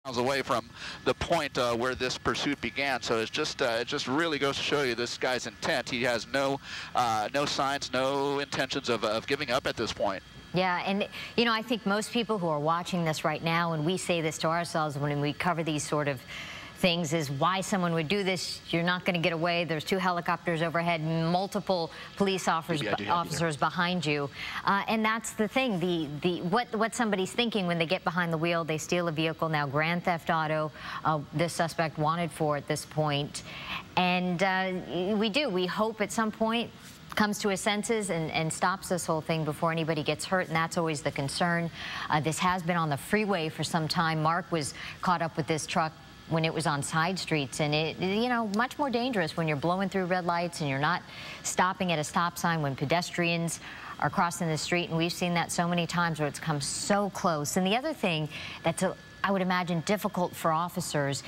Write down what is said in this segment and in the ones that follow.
miles away from the point where this pursuit began. So it just really goes to show you this guy's intent. He has no signs, no intentions of giving up at this point. Yeah, and you know, I think most people who are watching this right now, and we say this to ourselves when we cover these sort of things, is why someone would do this. You're not going to get away. There's 2 helicopters overhead, multiple police officers behind you, and that's the thing. What somebody's thinking when they get behind the wheel, they steal a vehicle. Now, grand theft auto, this suspect wanted for at this point, and we hope at some point comes to his senses and stops this whole thing before anybody gets hurt, and that's always the concern. This has been on the freeway for some time. Mark was caught up with this truck when it was on side streets, and it, you know, much more dangerous when you're blowing through red lights and you're not stopping at a stop sign when pedestrians are crossing the street, and we've seen that so many times where it's come so close. And the other thing that's, I would imagine, difficult for officers,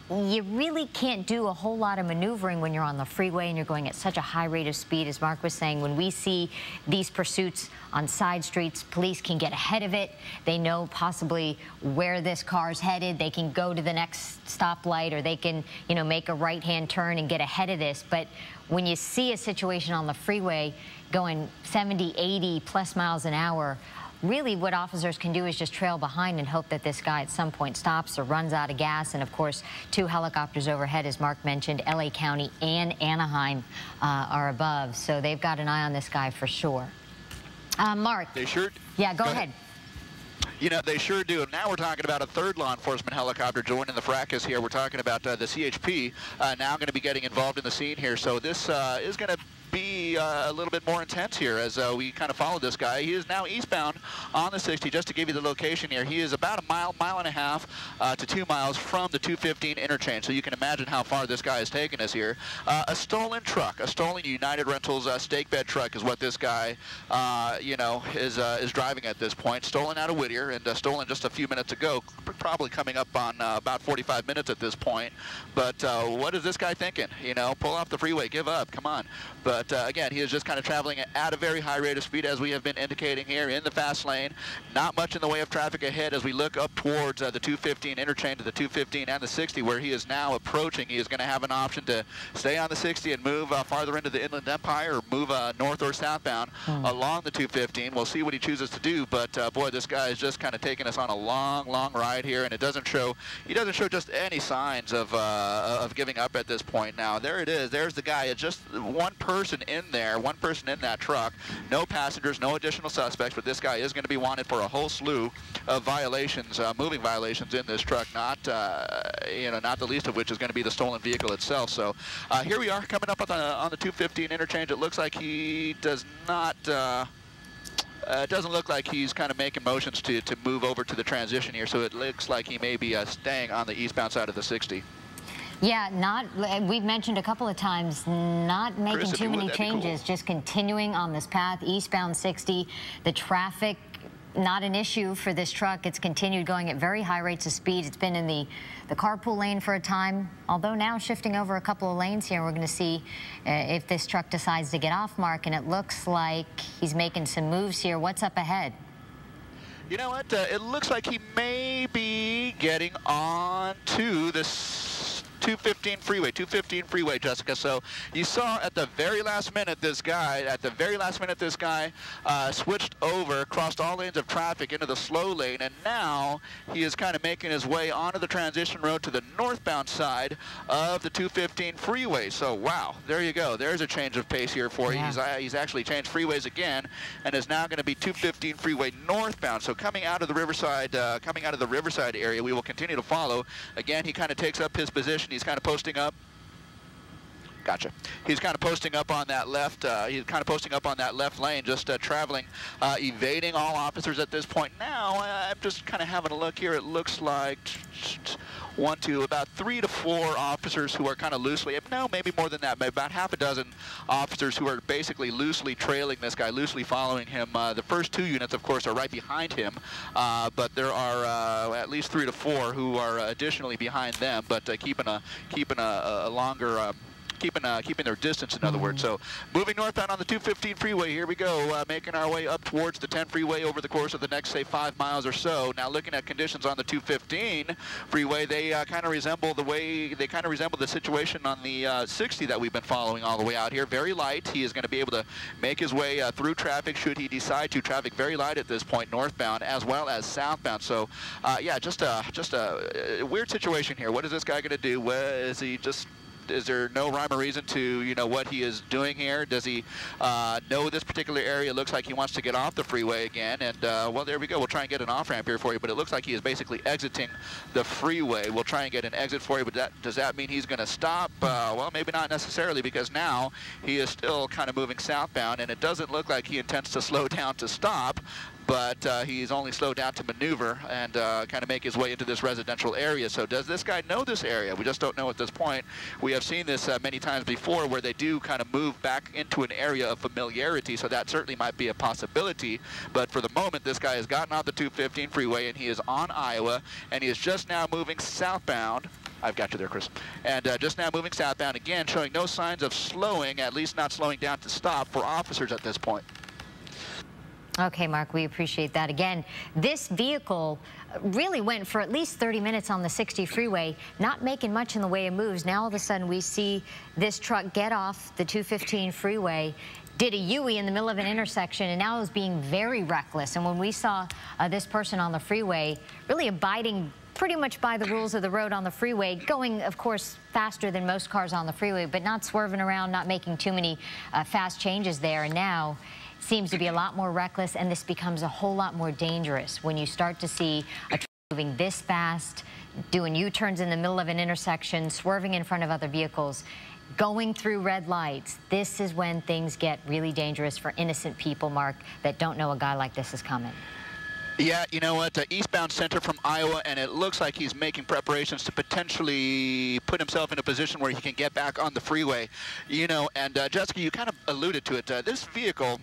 you really can't do a whole lot of maneuvering when you're on the freeway and you're going at such a high rate of speed. As Mark was saying, when we see these pursuits on side streets, police can get ahead of it. They know possibly where this car's headed. They can go to the next stoplight, or they can, you know, make a right-hand turn and get ahead of this. But when you see a situation on the freeway going 70, 80 plus miles an hour, really what officers can do is just trail behind and hope that this guy at some point stops or runs out of gas. And of course, 2 helicopters overhead, as Mark mentioned. LA County and Anaheim are above, so they've got an eye on this guy for sure. Mark. They sure. Yeah, go ahead. You know, they sure do. And now we're talking about a 3rd law enforcement helicopter joining the fracas here. We're talking about the CHP now going to be getting involved in the scene here. So this is going to be a little bit more intense here as we kind of follow this guy. He is now eastbound on the 60. Just to give you the location here, he is about a mile and a half to 2 miles from the 215 interchange. So you can imagine how far this guy is taking us here. A stolen truck, a stolen United Rentals stake bed truck is what this guy, you know, is driving at this point. Stolen out of Whittier and stolen just a few minutes ago. Probably coming up on about 45 minutes at this point. But what is this guy thinking? You know, pull off the freeway, give up, come on. But again, he is just kind of traveling at a very high rate of speed, as we have been indicating here in the fast lane. Not much in the way of traffic ahead as we look up towards the 215 interchange to the 215 and the 60, where he is now approaching. He is going to have an option to stay on the 60 and move farther into the Inland Empire, or move north or southbound along the 215. We'll see what he chooses to do, but boy, this guy is just kind of taking us on a long, long ride here, and it doesn't show. He doesn't show just any signs of giving up at this point. Now there it is. There's the guy. It's just one person in there, one person in that truck. No passengers, no additional suspects, but this guy is going to be wanted for a whole slew of violations, moving violations in this truck. Not, you know, not the least of which is going to be the stolen vehicle itself. So here we are coming up on the 215 interchange. It looks like he does not. It doesn't look like he's kind of making motions to move over to the transition here, so it looks like he may be staying on the eastbound side of the 60. Yeah, we've mentioned a couple of times, not making too many changes, cool. Just continuing on this path, eastbound 60. The traffic, not an issue for this truck. It's continued going at very high rates of speed. It's been in the carpool lane for a time, although now shifting over a couple of lanes here. We're going to see if this truck decides to get off, Mark, and it looks like he's making some moves here. What's up ahead? You know what? It looks like he may be getting on to this 215 freeway, Jessica. So you saw at the very last minute this guy, switched over, crossed all lanes of traffic into the slow lane, and now he is kind of making his way onto the transition road to the northbound side of the 215 freeway. So wow, there you go. There's a change of pace here for you. He's actually changed freeways again and is now going to be 215 freeway northbound. So coming out of the Riverside, area, we will continue to follow. Again, he kind of takes up his position. He's kind of posting up. Gotcha. He's kind of posting up on that left. Lane, just traveling, evading all officers at this point. Now I'm just kind of having a look here. It looks like about 3 to 4 officers who are kind of loosely, no, maybe more than that, maybe about half a dozen officers who are basically loosely trailing this guy, loosely following him. The first 2 units, of course, are right behind him, but there are at least 3 to 4 who are additionally behind them, but keeping a longer keeping their distance, in other words. So moving northbound on the 215 freeway, here we go, making our way up towards the 10 freeway over the course of the next, say, 5 miles or so. Now looking at conditions on the 215 freeway, they kind of resemble the situation on the 60 that we've been following all the way out here. Very light. He is going to be able to make his way through traffic should he decide to. Traffic very light at this point, northbound as well as southbound. So yeah, just a weird situation here. What is this guy going to do? Is there no rhyme or reason to, what he is doing here? Does he know this particular area? Looks like he wants to get off the freeway again. And, well, there we go. We'll try and get an off-ramp here for you. But it looks like he is basically exiting the freeway. We'll try and get an exit for you. But does that mean he's going to stop? Well, maybe not necessarily, because now he is still kind of moving southbound. And it doesn't look like he intends to slow down to stop. But he's only slowed down to maneuver and kind of make his way into this residential area. So does this guy know this area? We just don't know at this point. We have seen this many times before, where they do kind of move back into an area of familiarity, so that certainly might be a possibility. But for the moment, this guy has gotten off the 215 freeway, and he is on Iowa, and he is just now moving southbound. I've got you there, Chris. And just now moving southbound, again, showing no signs of slowing, at least not slowing down to stop for officers at this point. Okay, Mark, we appreciate that. Again, this vehicle really went for at least 30 minutes on the 60 freeway, not making much in the way of moves. Now all of a sudden we see this truck get off the 215 freeway, did a U-turn in the middle of an intersection, and now is being very reckless. And when we saw this person on the freeway really abiding pretty much by the rules of the road on the freeway, going, of course, faster than most cars on the freeway, but not swerving around, not making too many fast changes there. And now seems to be a lot more reckless, and this becomes a whole lot more dangerous when you start to see a truck moving this fast, doing U-turns in the middle of an intersection, swerving in front of other vehicles, going through red lights. This is when things get really dangerous for innocent people, Mark, that don't know a guy like this is coming. Yeah, you know what, eastbound center from Iowa, and it looks like he's making preparations to potentially put himself in a position where he can get back on the freeway. And Jessica, you kind of alluded to it. This vehicle,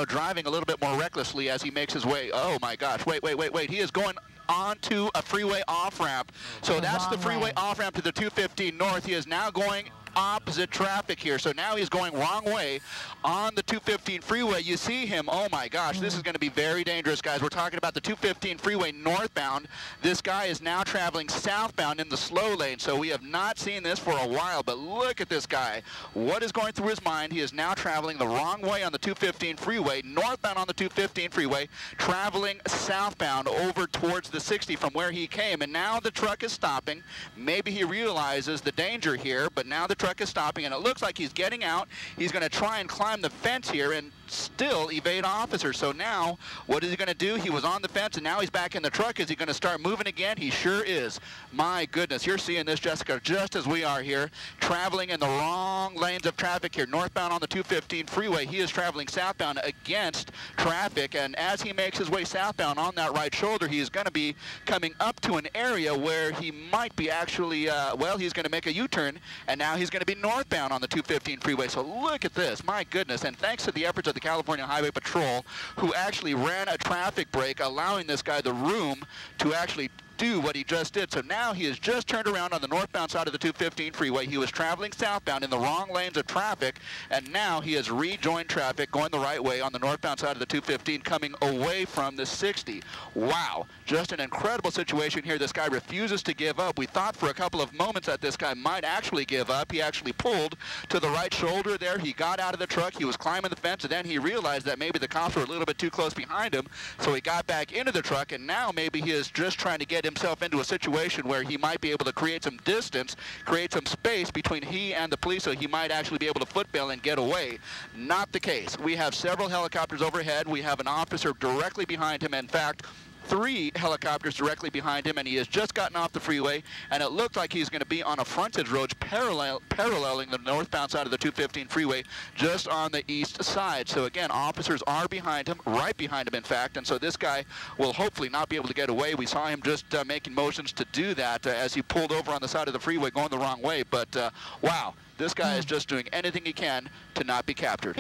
driving a little bit more recklessly as he makes his way. Oh my gosh, wait. He is going onto a freeway off-ramp. So that's the freeway off-ramp to the 215 north. He is now going opposite traffic here. So now he's going wrong way on the 215 freeway. You see him, oh my gosh, this is going to be very dangerous, guys. We're talking about the 215 freeway northbound. This guy is now traveling southbound in the slow lane. So we have not seen this for a while, but look at this guy. What is going through his mind? He is now traveling the wrong way on the 215 freeway, northbound on the 215 freeway, traveling southbound over towards the 60 from where he came. And now the truck is stopping. Maybe he realizes the danger here, but now the truck is stopping, and it looks like he's getting out. He's going to try and climb the fence here and still evade officers. So now, what is he going to do? He was on the fence, and now he's back in the truck. Is he going to start moving again? He sure is. My goodness, you're seeing this, Jessica, just as we are here, traveling in the wrong lanes of traffic here, northbound on the 215 freeway. He is traveling southbound against traffic, and as he makes his way southbound on that right shoulder, he is going to be coming up to an area where he might be actually, well, he's going to make a U-turn, and now he's going to be northbound on the 215 freeway. So look at this, my goodness, and thanks to the efforts of the California Highway Patrol, who actually ran a traffic break, allowing this guy the room to actually do what he just did. So now he has just turned around on the northbound side of the 215 freeway. He was traveling southbound in the wrong lanes of traffic, and now he has rejoined traffic going the right way on the northbound side of the 215, coming away from the 60. Wow, just an incredible situation here. This guy refuses to give up. We thought for a couple of moments that this guy might actually give up. He actually pulled to the right shoulder there. He got out of the truck. He was climbing the fence, and then he realized that maybe the cops were a little bit too close behind him, so he got back into the truck, and now maybe he is just trying to get himself into a situation where he might be able to create some distance, create some space between he and the police, so he might actually be able to foot bail and get away. Not the case. We have several helicopters overhead. We have an officer directly behind him. In fact, 3 helicopters directly behind him, and he has just gotten off the freeway, and it looked like he's going to be on a frontage road paralleling the northbound side of the 215 freeway, just on the east side. So again, officers are behind him, right behind him in fact, and so this guy will hopefully not be able to get away. We saw him just making motions to do that as he pulled over on the side of the freeway going the wrong way, but wow. This guy is just doing anything he can to not be captured.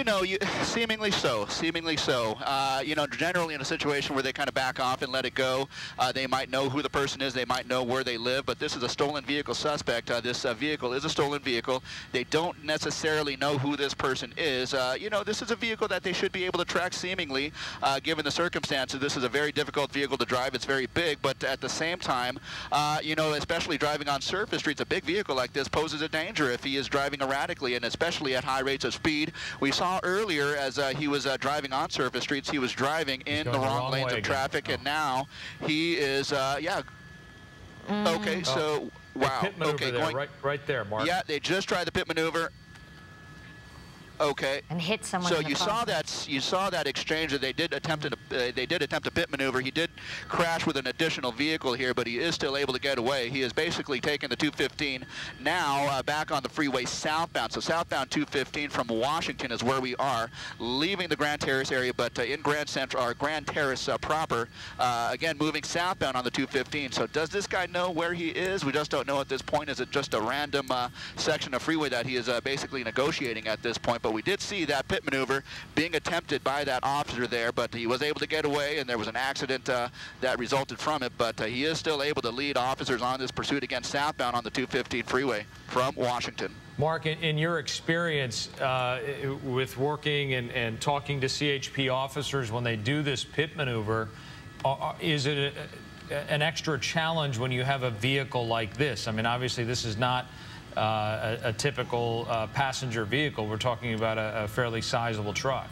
Seemingly so. Generally in a situation where they kind of back off and let it go. They might know who the person is. They might know where they live, but this is a stolen vehicle suspect. This vehicle is a stolen vehicle. They don't necessarily know who this person is. You know, this is a vehicle that they should be able to track seemingly, given the circumstances. This is a very difficult vehicle to drive. It's very big, but at the same time, you know, especially driving on surface streets, a big vehicle like this poses a danger if he is driving erratically, and especially at high rates of speed. We saw earlier as he was driving on surface streets, he was driving in the wrong lanes of traffic, and now he is, yeah. Okay, so, wow. Pit maneuver okay, there, right there, Mark. Yeah, they just tried the pit maneuver. Okay. And hit someone. So you saw that exchange that they did attempt a pit maneuver. He did crash with an additional vehicle here, but he is still able to get away. He is basically taking the 215 now back on the freeway southbound. So southbound 215 from Washington is where we are, leaving the Grand Terrace area, but in Grand Central or Grand Terrace proper, again moving southbound on the 215. So does this guy know where he is? We just don't know at this point. Is it just a random section of freeway that he is basically negotiating at this point? But we did see that pit maneuver being attempted by that officer there, but he was able to get away, and there was an accident that resulted from it, but he is still able to lead officers on this pursuit against southbound on the 215 freeway from Washington. Mark, in your experience with working and talking to CHP officers when they do this pit maneuver, is it an extra challenge when you have a vehicle like this? I mean, obviously this is not a typical passenger vehicle. We're talking about a fairly sizable truck.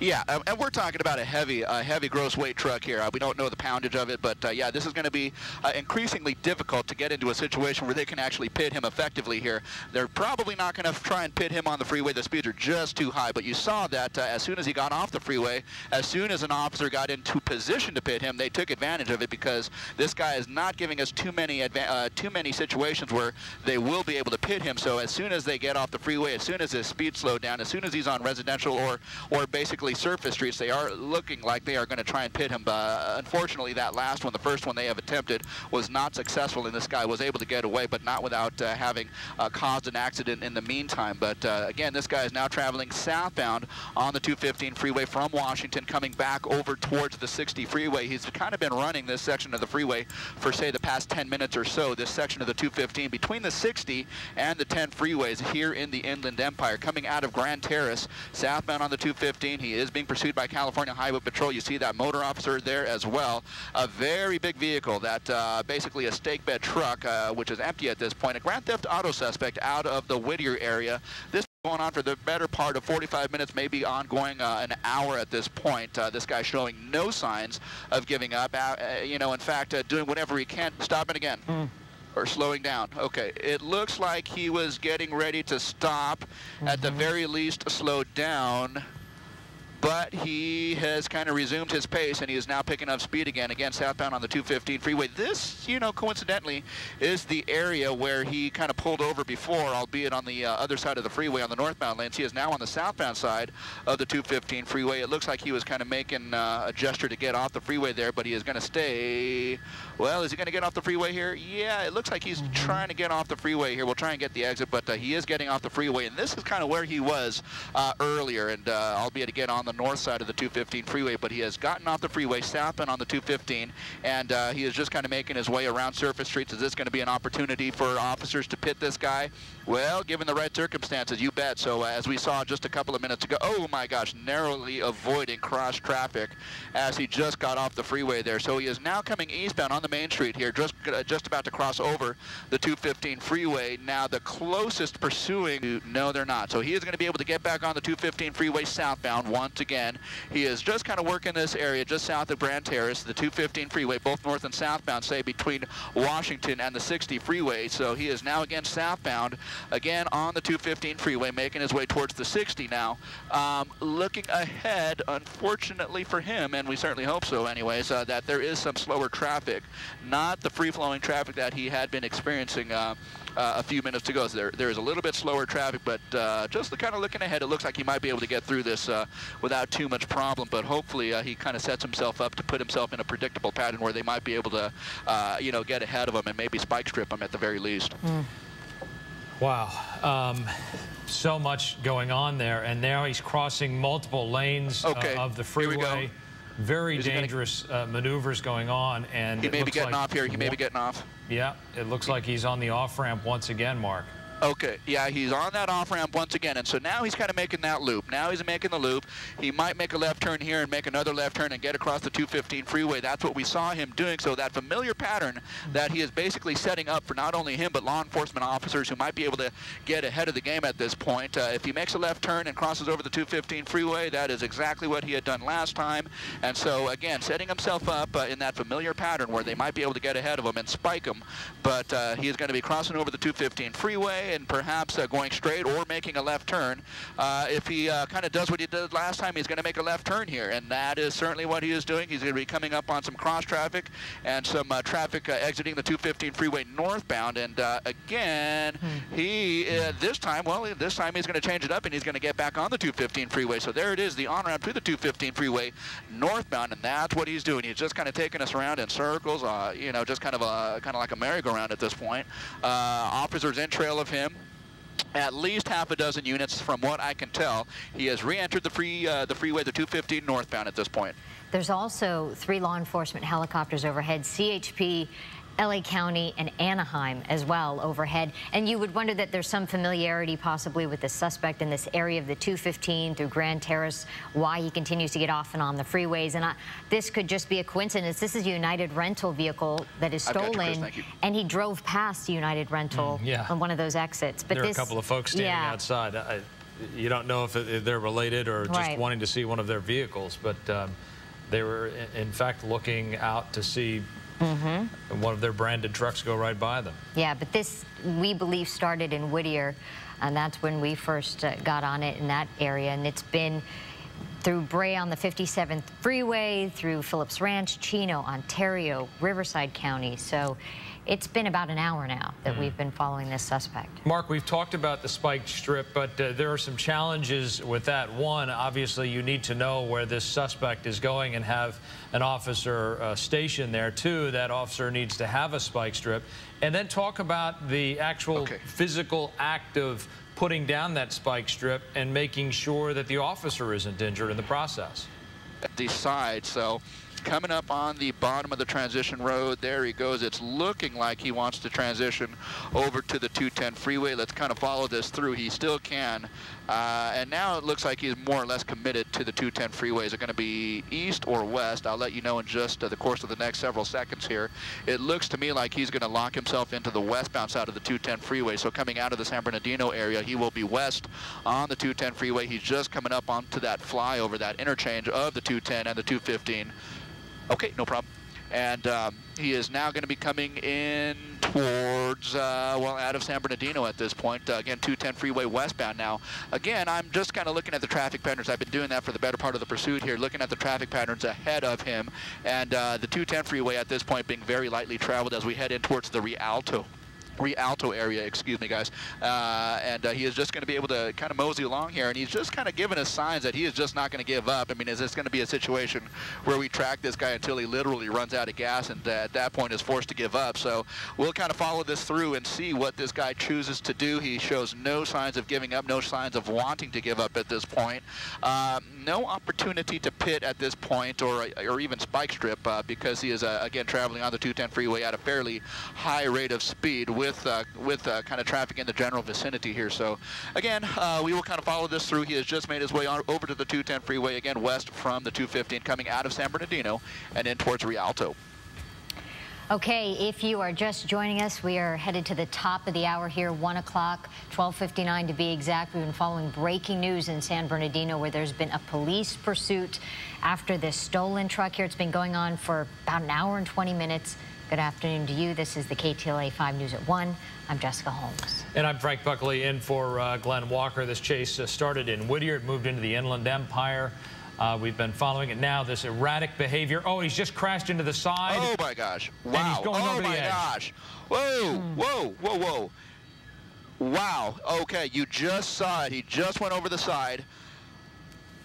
Yeah, and we're talking about a heavy gross weight truck here. We don't know the poundage of it, but yeah, this is going to be increasingly difficult to get into a situation where they can actually pit him effectively here. They're probably not going to try and pit him on the freeway. The speeds are just too high, but you saw that as soon as he got off the freeway, as soon as an officer got into position to pit him, they took advantage of it, because this guy is not giving us too many situations where they will be able to pit him. So as soon as they get off the freeway, as soon as his speed slowed down, as soon as he's on residential or basically surface streets, they are looking like they are going to try and pit him. But unfortunately, that last one, the first one they have attempted, was not successful, and this guy was able to get away, but not without having caused an accident in the meantime. But again, this guy is now traveling southbound on the 215 freeway from Washington, coming back over towards the 60 freeway. He's kind of been running this section of the freeway for, say, the past 10 minutes or so, this section of the 215 between the 60 and the 10 freeways here in the Inland Empire, coming out of Grand Terrace, southbound on the 215. He is being pursued by California Highway Patrol. You see that motor officer there as well. A very big vehicle, that basically a stake bed truck, which is empty at this point. A grand theft auto suspect out of the Whittier area. This going on for the better part of 45 minutes, maybe ongoing an hour at this point. This guy showing no signs of giving up. You know, in fact, doing whatever he can. Stop it again. Or slowing down. Okay, it looks like he was getting ready to stop, at the very least slowed down, but he has kind of resumed his pace, and he is now picking up speed again southbound on the 215 freeway. This, you know, coincidentally, is the area where he kind of pulled over before, albeit on the other side of the freeway on the northbound lanes. He is now on the southbound side of the 215 freeway. It looks like he was kind of making a gesture to get off the freeway there, but he is going to stay. Well, is he going to get off the freeway here? Yeah, it looks like he's trying to get off the freeway here. We'll try and get the exit, but he is getting off the freeway, and this is kind of where he was earlier, and albeit again on the north side of the 215 freeway, but he has gotten off the freeway southbound on the 215, and he is just kind of making his way around surface streets. Is this going to be an opportunity for officers to pit this guy? Well, given the right circumstances, you bet. So as we saw just a couple of minutes ago, oh my gosh, narrowly avoiding cross traffic as he just got off the freeway there. So he is now coming eastbound on the main street here, just about to cross over the 215 freeway. Now the closest pursuing, no, they're not. So he is going to be able to get back on the 215 freeway southbound once again. He is just kind of working this area just south of Grand Terrace, the 215 freeway, both north and southbound, say between Washington and the 60 freeway. So he is now again southbound, again on the 215 freeway, making his way towards the 60 now. Looking ahead, unfortunately for him, and we certainly hope so anyways, that there is some slower traffic, not the free-flowing traffic that he had been experiencing a few minutes ago. So there is a little bit slower traffic, but just kind of looking ahead, it looks like he might be able to get through this without too much problem, but hopefully he kind of sets himself up to put himself in a predictable pattern where they might be able to, you know, get ahead of him and maybe spike strip him at the very least. Wow. So much going on there, and now he's crossing multiple lanes of the freeway. very dangerous maneuvers going on. And he may be getting off here. He may be getting off. Yeah, it looks like he's on the off-ramp once again, Mark. Okay, yeah, he's on that off-ramp once again, and so now he's kind of making that loop. Now he's making the loop. He might make a left turn here and make another left turn and get across the 215 freeway. That's what we saw him doing, so that familiar pattern that he is basically setting up for not only him but law enforcement officers who might be able to get ahead of the game at this point. If he makes a left turn and crosses over the 215 freeway, that is exactly what he had done last time, and so again, setting himself up in that familiar pattern where they might be able to get ahead of him and spike him, but he is going to be crossing over the 215 freeway and perhaps going straight or making a left turn. If he kind of does what he did last time, he's going to make a left turn here, and that is certainly what he is doing. He's going to be coming up on some cross traffic and some traffic exiting the 215 freeway northbound, and again, he this time he's going to change it up and he's going to get back on the 215 freeway. So there it is, the on-ramp to the 215 freeway northbound, and that's what he's doing. He's just kind of taking us around in circles, you know, just kind of like a merry-go-round at this point. Officers in trail of him, at least half a dozen units from what I can tell. He has re-entered the freeway, the 215 northbound at this point. There's also 3 law enforcement helicopters overhead, CHP, LA County, and Anaheim as well overhead. And you would wonder that there's some familiarity possibly with the suspect in this area of the 215 through Grand Terrace, why he continues to get off and on the freeways. And this could just be a coincidence. This is a United rental vehicle that is stolen, and he drove past United rental on one of those exits. But there are a couple of folks standing outside. You don't know if they're related or just wanting to see one of their vehicles, but they were in fact looking out to see one of their branded trucks go right by them. Yeah, but this, we believe, started in Whittier, and that's when we first got on it in that area, and it's been through Bray on the 57th freeway, through Phillips Ranch, Chino, Ontario, Riverside County. So it's been about an hour now that we've been following this suspect. Mark, we've talked about the spiked strip, but there are some challenges with that. One, obviously, you need to know where this suspect is going and have an officer stationed there. Two, that officer needs to have a spike strip. And then talk about the actual physical act of putting down that spike strip and making sure that the officer isn't injured in the process. At the side, so coming up on the bottom of the transition road, there he goes. It's looking like he wants to transition over to the 210 freeway. Let's kind of follow this through. He still can. And now it looks like he's more or less committed to the 210 freeway. Is it going to be east or west? I'll let you know in just the course of the next several seconds here. It looks to me like he's going to lock himself into the westbound side of the 210 freeway. So coming out of the San Bernardino area, he will be west on the 210 freeway. He's just coming up onto that flyover, that interchange of the 210 and the 215. Okay, no problem. And he is now going to be coming in towards, well, out of San Bernardino at this point. Again, 210 freeway westbound now. Again, I'm just kind of looking at the traffic patterns. I've been doing that for the better part of the pursuit here, looking at the traffic patterns ahead of him. And the 210 freeway at this point being very lightly traveled as we head in towards the Rialto area, excuse me, guys. And he is just going to be able to kind of mosey along here, and he's just kind of giving us signs that he is just not going to give up. I mean, is this going to be a situation where we track this guy until he literally runs out of gas and at that point is forced to give up? So we'll kind of follow this through and see what this guy chooses to do. He shows no signs of giving up, no signs of wanting to give up at this point. No opportunity to pit at this point or even spike strip because he is, again, traveling on the 210 freeway at a fairly high rate of speed with kind of traffic in the general vicinity here. So again, we will kind of follow this through. He has just made his way on over to the 210 freeway, again west from the 215, coming out of San Bernardino and in towards Rialto. Okay, if you are just joining us, we are headed to the top of the hour here, 1 o'clock, 12:59 to be exact. We've been following breaking news in San Bernardino where there's been a police pursuit after this stolen truck here. It's been going on for about an hour and 20 minutes. Good afternoon to you. This is the KTLA 5 News at 1. I'm Jessica Holmes. And I'm Frank Buckley in for Glenn Walker. This chase started in Whittier. It moved into the Inland Empire. We've been following it now, this erratic behavior. Oh, he's just crashed into the side. Oh, my gosh. Wow. And he's going over the edge. Oh, my gosh. Whoa, whoa, whoa, whoa. Wow. Okay, you just saw it. He just went over the side.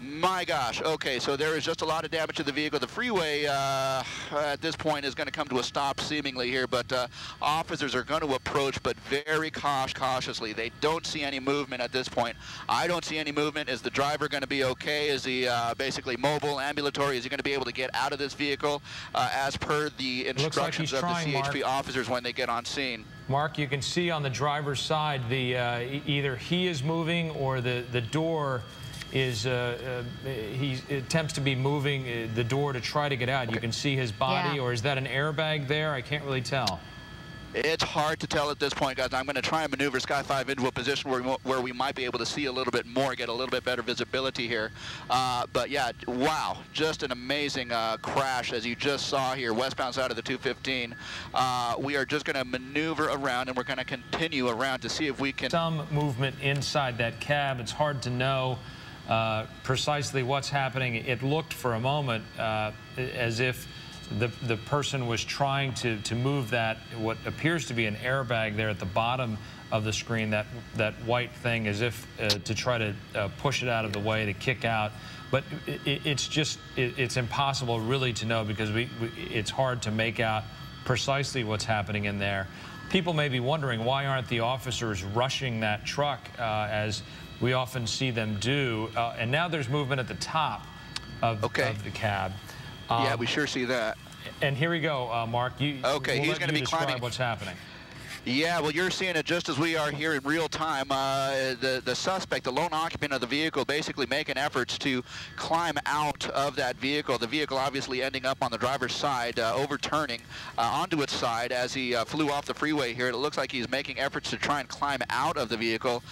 My gosh. Okay, so there is just a lot of damage to the vehicle. The freeway at this point is going to come to a stop seemingly here, but officers are going to approach, but very cautiously. They don't see any movement at this point. I don't see any movement. Is the driver going to be okay? Is he basically mobile, ambulatory? Is he going to be able to get out of this vehicle as per the instructions of the CHP officers when they get on scene? Mark, you can see on the driver's side either he is moving or the door is he attempts to be moving the door to try to get out. You can see his body, or is that an airbag there? I can't really tell. It's hard to tell at this point, guys. I'm going to try and maneuver Sky 5 into a position where we might be able to see a little bit more, get a little bit better visibility here. But yeah, wow, just an amazing crash as you just saw here, westbound side of the 215. We are just going to maneuver around, and we're going to continue around to see if we can... Some movement inside that cab. It's hard to know precisely what's happening. It looked for a moment as if the person was trying to move that, what appears to be an airbag there at the bottom of the screen, that white thing, as if to try to push it out of the way, to kick out. But it's impossible really to know, because it's hard to make out precisely what's happening in there. People may be wondering, why aren't the officers rushing that truck as we often see them do? And now there's movement at the top of the cab. Yeah, we sure see that. And here we go, Mark. He's going to be climbing. What's happening? Yeah, well, you're seeing it just as we are here in real time. The suspect, the lone occupant of the vehicle, basically making efforts to climb out of that vehicle. The vehicle obviously ending up on the driver's side, overturning onto its side as he flew off the freeway here. It looks like he's making efforts to try and climb out of the vehicle.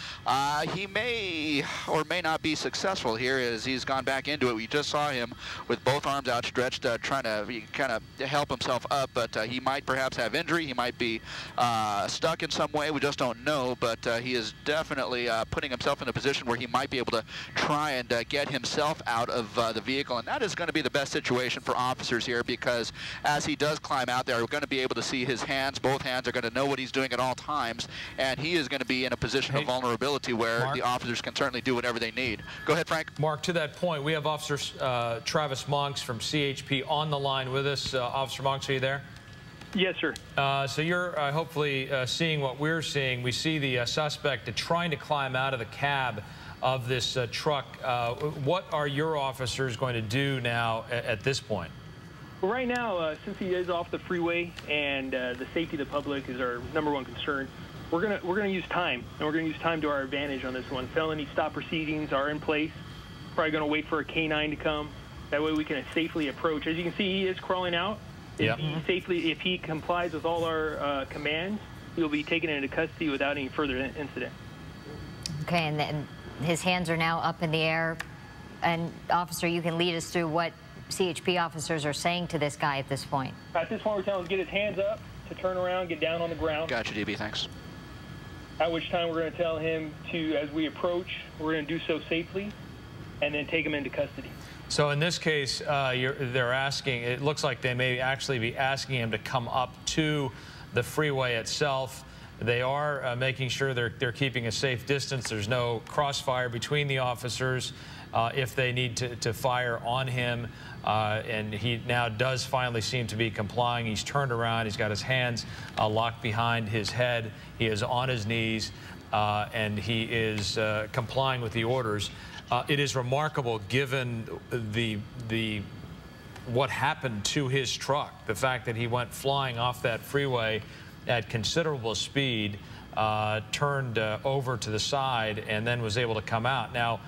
He may or may not be successful here as he's gone back into it. We just saw him with both arms outstretched trying to kind of help himself up, but he might perhaps have injury. He might be stuck in some way. We just don't know, but he is definitely putting himself in a position where he might be able to try and get himself out of the vehicle, and that is going to be the best situation for officers here, because as he does climb out there, we're going to be able to see his hands. Both hands are going to know what he's doing at all times, and he is going to be in a position of vulnerability where Mark, the officers can certainly do whatever they need. Go ahead, Frank. Mark, to that point, we have Officer Travis Monks from CHP on the line with us. Officer Monks, are you there? Yes, sir. So you're hopefully seeing what we're seeing. We see the suspect trying to climb out of the cab of this truck. What are your officers going to do now at this point? Well, right now, since he is off the freeway and the safety of the public is our #1 concern, we're gonna use time, and we're gonna use time to our advantage on this one. Felony stop proceedings are in place. Probably gonna wait for a K9 to come. That way we can safely approach. As you can see, he is crawling out. If he complies with all our commands, he'll be taken into custody without any further incident. Okay, and then his hands are now up in the air. And officer, you can lead us through what CHP officers are saying to this guy at this point. At this point, we're telling him to get his hands up, to turn around, get down on the ground. Gotcha, DB, thanks. At which time we're going to tell him to, as we approach, we're going to do so safely, and then take him into custody. So in this case, they're asking, it looks like they may actually be asking him to come up to the freeway itself. They are making sure they're keeping a safe distance. There's no crossfire between the officers if they need to fire on him. And he now does finally seem to be complying. He's turned around. He's got his hands locked behind his head. He is on his knees, and he is complying with the orders. It is remarkable, given what happened to his truck, the fact that he went flying off that freeway at considerable speed, turned over to the side, and then was able to come out. Now,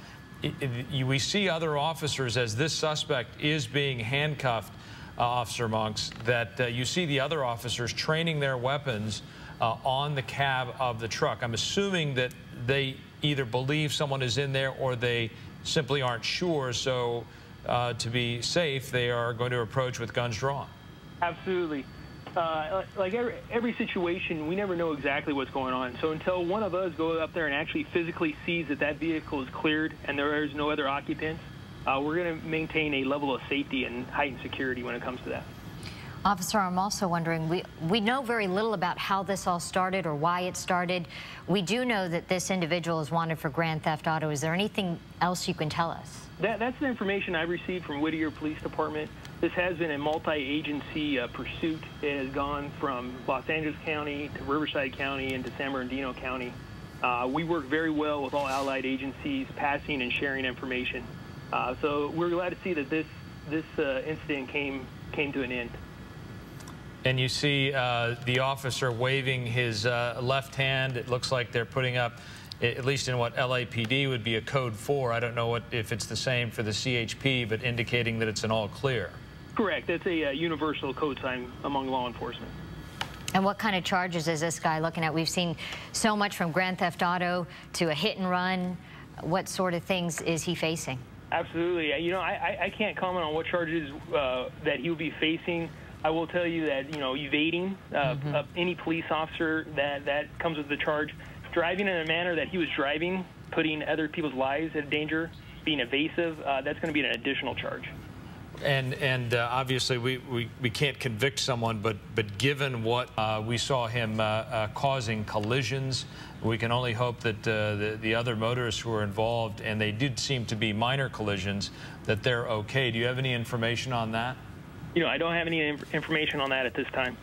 we see other officers, as this suspect is being handcuffed, Officer Monks, that you see the other officers training their weapons on the cab of the truck. I'm assuming that they either believe someone is in there or they simply aren't sure, so to be safe, they are going to approach with guns drawn. Absolutely. Like every situation, we never know exactly what's going on. So until one of us goes up there and actually physically sees that vehicle is cleared and there is no other occupants, we're going to maintain a level of safety and heightened security when it comes to that. Officer, I'm also wondering, we know very little about how this all started or why it started. We do know that this individual is wanted for grand theft auto. Is there anything else you can tell us? That's the information I received from Whittier Police Department. This has been a multi-agency pursuit. It has gone from Los Angeles County to Riverside County and to San Bernardino County. We work very well with all allied agencies, passing and sharing information. So we're glad to see that this incident came to an end. And you see the officer waving his left hand. It looks like they're putting up, at least in what LAPD would be a code 4. I don't know if it's the same for the CHP, but indicating that it's an all clear. Correct. It's a universal code sign among law enforcement. And what kind of charges is this guy looking at? We've seen so much from Grand Theft Auto to a hit and run. What sort of things is he facing? Absolutely. You know, I can't comment on what charges that he'll be facing. I will tell you that, you know, evading any police officer, that comes with the charge. Driving in a manner that he was driving, putting other people's lives at danger, being evasive, that's going to be an additional charge. And obviously we can't convict someone, but given what we saw him causing collisions, we can only hope that the other motorists who were involved, and they did seem to be minor collisions, that they're okay. Do you have any information on that? You know, I don't have any information on that at this time.